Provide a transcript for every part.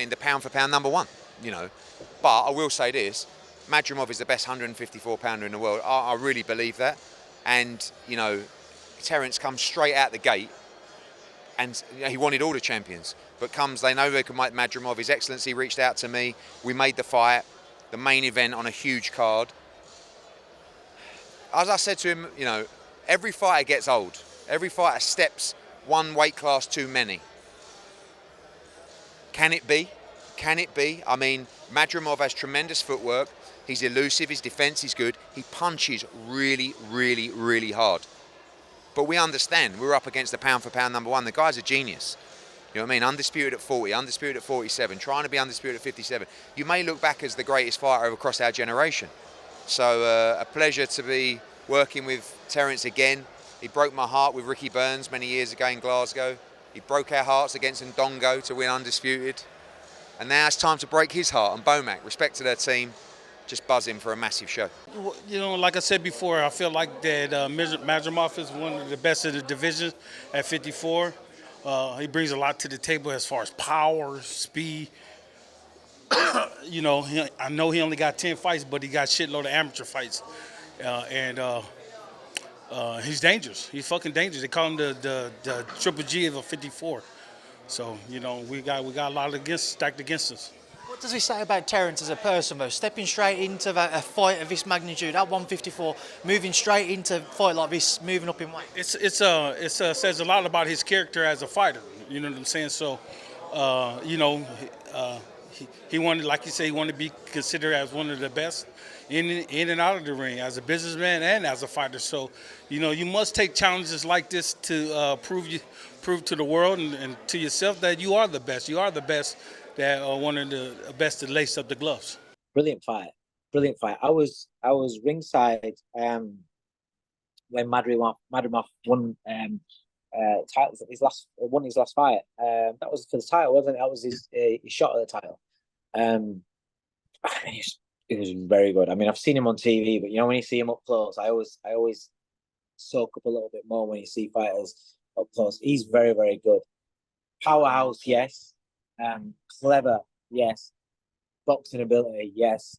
mean, the pound for pound number one, you know. But I will say this, Madrimov is the best 154 pounder in the world. I really believe that. And, you know, Terence comes straight out the gate, and you know, he wanted all the champions. But they know they can make Madrimov. His Excellency reached out to me. We made the fight, the main event on a huge card. As I said to him, you know, every fighter gets old. Every fighter steps one weight class too many. Can it be? Can it be? I mean, Madrimov has tremendous footwork. He's elusive. His defense is good. He punches really, really, really hard. But we understand we're up against the pound for pound number one. The guy's a genius. You know what I mean? Undisputed at 40, undisputed at 47, trying to be undisputed at 57. You may look back as the greatest fighter across our generation. So a pleasure to be working with Terence again. He broke my heart with Ricky Burns many years ago in Glasgow. He broke our hearts against Ndongo to win undisputed. And now it's time to break his heart. And Bomac, respect to their team, just buzzing for a massive show. You know, like I said before, I feel like that Madrimov is one of the best of the division at 54. He brings a lot to the table as far as power, speed. You know, I know he only got 10 fights, but he got shitload of amateur fights. He's dangerous. He's fucking dangerous. They call him the Triple G of a 54. So, you know, we got a lot stacked against us. What does he say about Terence as a person, though? Stepping straight into a fight of this magnitude at 154, moving straight into a fight like this, moving up in weight. It says a lot about his character as a fighter. You know what I'm saying? So, you know, he wanted, like you say, he wanted to be considered as one of the best in and out of the ring, as a businessman and as a fighter. So, you know, you must take challenges like this to prove to the world and to yourself that you are the best. You are the best. That are one of the best to lace up the gloves. Brilliant fight. I was ringside when Madrimov won his last fight. That was for the title, wasn't it? That was his shot at the title. It was very good. I mean, I've seen him on TV, but you know, when you see him up close, I always soak up a little bit more when you see fighters up close. He's very, very good. Powerhouse, yes. Clever, yes. Boxing ability, yes.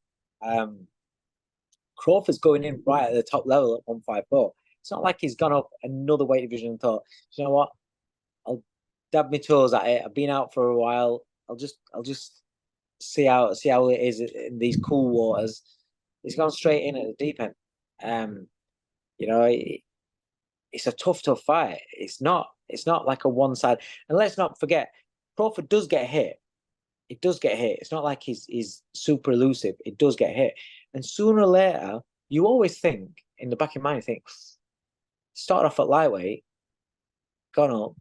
Crawford's going in right at the top level at 154. It's not like he's gone up another weight division and thought, you know what? I'll dab my toes at it. I've been out for a while. I'll just see how it is in these cool waters. He's gone straight in at the deep end. You know, it's a tough fight. It's not like a one side. And let's not forget, Crawford does get hit. It does get hit. It's not like he's super elusive. It does get hit. And sooner or later, you always think, in the back of your mind, you think, start off at lightweight, gone up.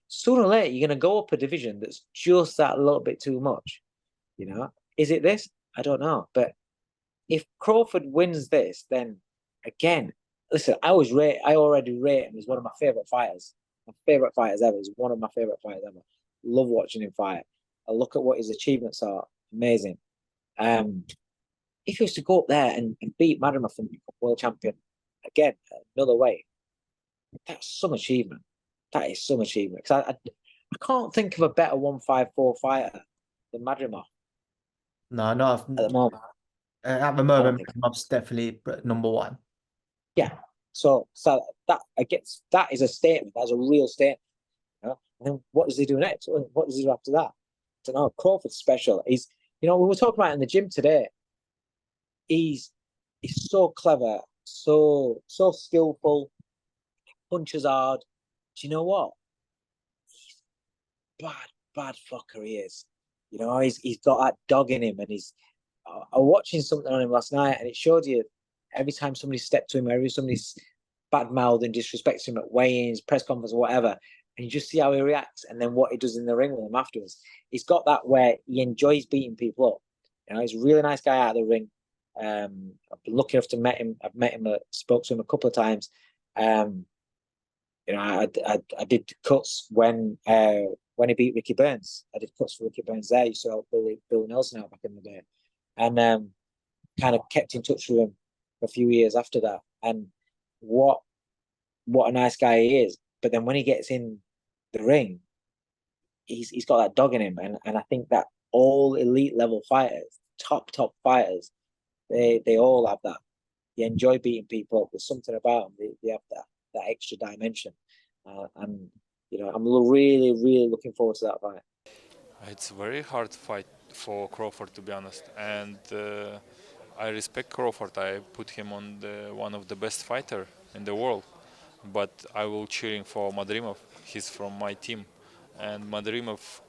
Sooner or later, you're going to go up a division that's just that little bit too much. You know? Is it this? I don't know. But if Crawford wins this, then again, listen, I already rate him as one of my favourite fighters. My favourite fighters ever. He's one of my favourite fighters ever. Love watching him fight. I look at what his achievements are. Amazing. If he was to go up there and beat Madrimov and become world champion again, another way, that's some achievement. That is some achievement. Because I can't think of a better 154 fighter than Madrimov. No, not at the moment. At the moment, Madrimov's definitely number one. Yeah. So that is a statement. That's a real statement. You know? And then what does he do next? What does he do after that? I don't know. Crawford's special. He's, you know, we were talking about it in the gym today. He's so clever, so skillful, punches hard. Do you know what? He's bad fucker he is. You know, he's got that dog in him, and I was watching something on him last night, and it showed you every time somebody stepped to him, every somebody's bad-mouthed and disrespects him at weigh-ins, press conference, or whatever, and you just see how he reacts, and then what he does in the ring with him afterwards. He's got that where he enjoys beating people up. You know, he's a really nice guy out of the ring. I've been lucky enough to met him. I've met him, spoke to him a couple of times. You know, I did cuts when he beat Ricky Burns. I did cuts for Ricky Burns there. You saw Billy Nelson out back in the day, and kind of kept in touch with him for a few years after that. And what a nice guy he is. But then when he gets in the ring, he's got that dog in him, and I think that all elite level fighters, top fighters, they all have that. They enjoy beating people. There's something about them. They have that extra dimension, and I'm really looking forward to that fight. It's a very hard fight for Crawford, to be honest, and I respect Crawford. I put him on one of the best fighter in the world, but I will cheering for Madrimov. He's from my team, and Madrimov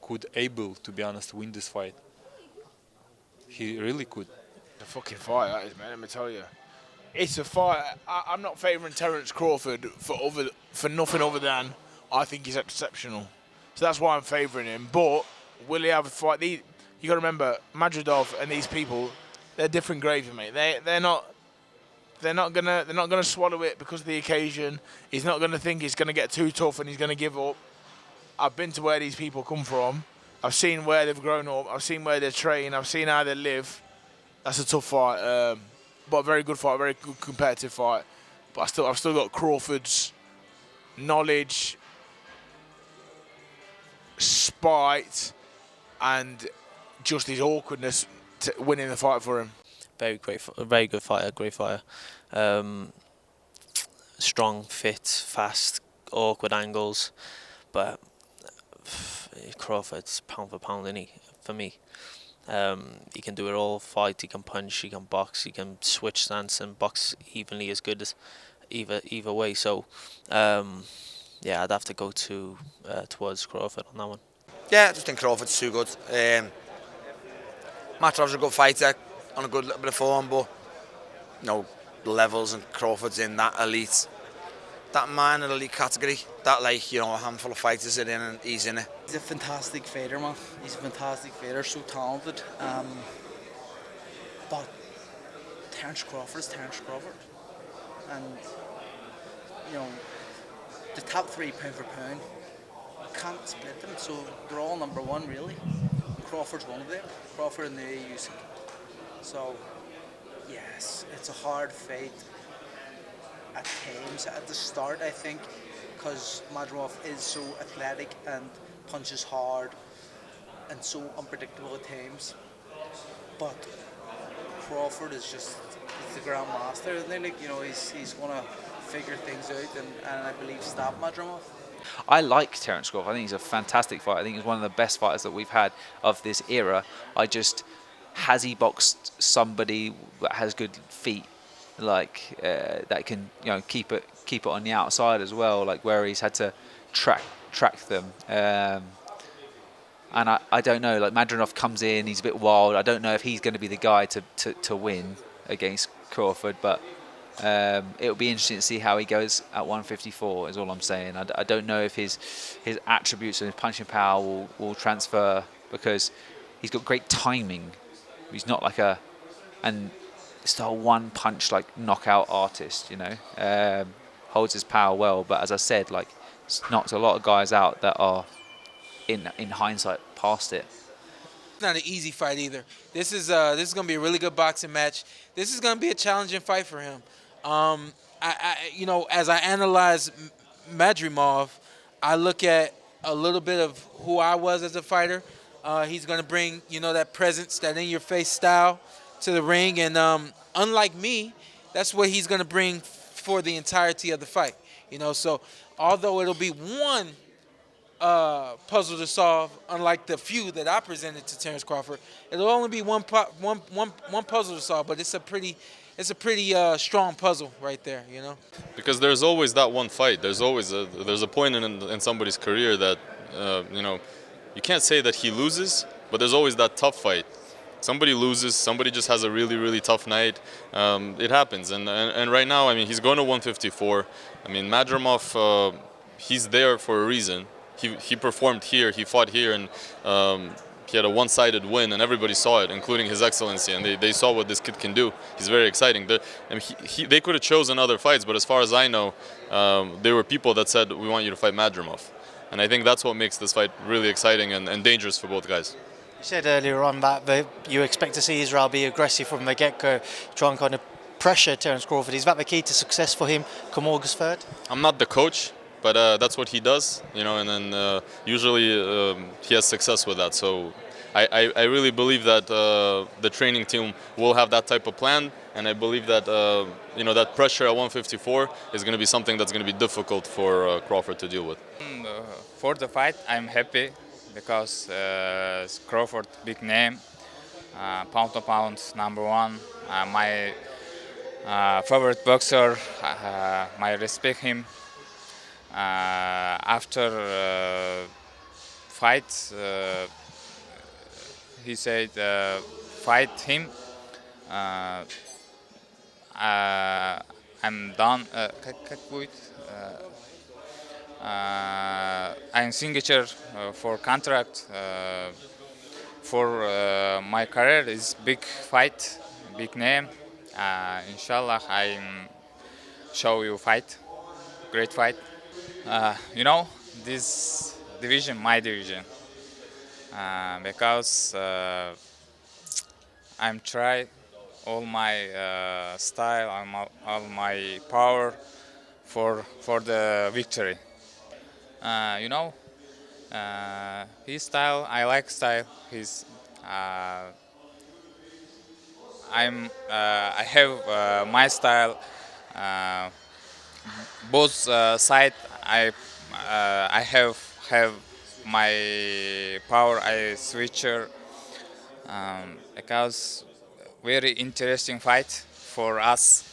could able, to be honest, win this fight. He really could. The fucking fight that is, man. Let me tell you, it's a fight. I'm not favouring Terence Crawford for nothing other than I think he's exceptional. So that's why I'm favouring him. But will he have a fight? You got to remember, Madrimov and these people, they're different gravy, mate. They're not gonna swallow it because of the occasion. He's not gonna think he's gonna get too tough and he's gonna give up. I've been to where these people come from. I've seen where they've grown up. I've seen where they train. I've seen how they live. That's a tough fight, but a very good fight, a very good competitive fight. But I've still got Crawford's knowledge, spite, and just his awkwardness to winning the fight for him. Very good fighter, great fighter. Strong, fit, fast, awkward angles, but Crawford's pound for pound, isn't he? For me, he can do it all. Fight, he can punch, he can box, he can switch stance and box evenly as good as either way. So, yeah, I'd have to go towards Crawford on that one. Yeah, I just think Crawford's too good. Matrov's a good fighter on a good little bit of form, but the levels, and Crawford's in that elite, that minor elite category, that a handful of fighters are in, and he's in it. He's a fantastic fighter, man. He's a fantastic fighter, so talented. But Terence Crawford is Terence Crawford, and the top three pound for pound, you can't split them. So they're all number one, really. Crawford's one of them. Crawford and the Usyk. So yes, it's a hard fight at times at the start, I think, because Madrimov is so athletic and punches hard and so unpredictable at times. But Crawford is just the ground master, isn't he? He's gonna figure things out and I believe stop Madrimov. I like Terence Crawford. I think he's a fantastic fighter. I think he's one of the best fighters that we've had of this era. Has he boxed somebody that has good feet, that can keep it on the outside as well, like where he's had to track them. And I don't know, like Madrimov comes in, he's a bit wild. I don't know if he's going to be the guy to win against Crawford, but it'll be interesting to see how he goes at 154 is all I'm saying. I don't know if his attributes and his punching power will transfer, because he's got great timing. He's not like and it's a one punch knockout artist, holds his power well, but as I said, it's knocked a lot of guys out that are in hindsight past it. It's not an easy fight either. This is going to be a really good boxing match. This is going to be a challenging fight for him. As I analyze Madrimov, I look at a little bit of who I was as a fighter. He's going to bring, that presence, that in-your-face style to the ring. And unlike me, that's what he's going to bring for the entirety of the fight. So although it'll be one puzzle to solve, unlike the few that I presented to Terence Crawford, it'll only be one puzzle to solve, but it's a pretty strong puzzle right there, Because there's always that one fight. There's always a point in somebody's career that you can't say that he loses, but there's always that tough fight. Somebody loses, somebody just has a really, really tough night. It happens, and right now, he's going to 154. Madrimov, he's there for a reason. He performed here, he fought here, and he had a one-sided win, and everybody saw it, including His Excellency, and they saw what this kid can do. He's very exciting. They could have chosen other fights, but as far as I know, there were people that said, we want you to fight Madrimov. And I think that's what makes this fight really exciting and dangerous for both guys. You said earlier on that you expect to see Israil be aggressive from the get-go, try and kind of pressure Terence Crawford. Is that the key to success for him come August 3rd? I'm not the coach, but that's what he does, you know, and then usually he has success with that. So I really believe that the training team will have that type of plan, and I believe that you know, that pressure at 154 is going to be something that's going to be difficult for Crawford to deal with. For the fight, I'm happy because Crawford big name, pound to pound #1, my favorite boxer. I respect him. After fight, he said, fight him. I'm done. I'm signature for contract for my career is big fight, big name. Inshallah, I'm show you fight, great fight. You know, this division, my division, because I'm try all my style, all my power for the victory. You know, his style, I like style. His, I have my style. Both side, I have my power. I switcher because very interesting fight for us.